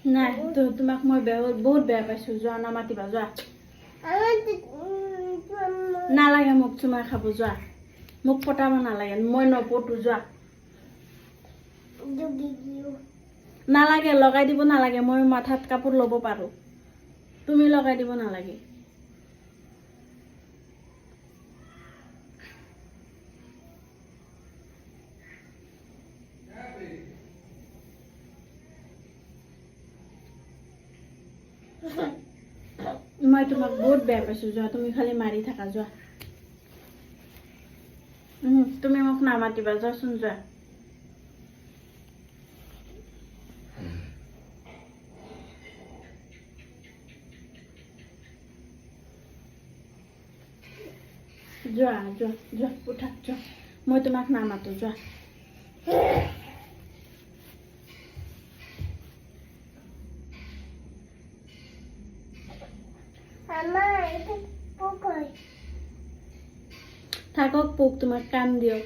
নাই তোমাক মই বহুত বেয়া পাইছোঁ যোৱা নামাতিবা যোৱা নালাগে মোক চুমাই খাব যোৱা মোক পতাব নালাগে মই নপতো যোৱা নালাগে লগাই দিব নালাগে মই মাথাত কাপোৰ ল'ব পাৰোঁ তুমি লগাই দিব নালাগে মই তোমাক বহুত বেয়া পাইছোঁ যোৱা তুমি খালি মাৰি থাকা যোৱা তুমি মোক নামাতিবা যোৱাচোন যোৱা যোৱা যোৱা যোৱা উঠা যোৱা মই তোমাক নামাতো যোৱা থাকক পোক তোমাক কাম দিয়ক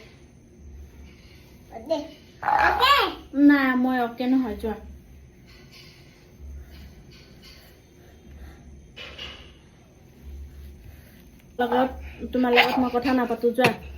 না মই অকে নহয় যোৱা তোমাৰ লগত মই কথা নাপাতো যোৱা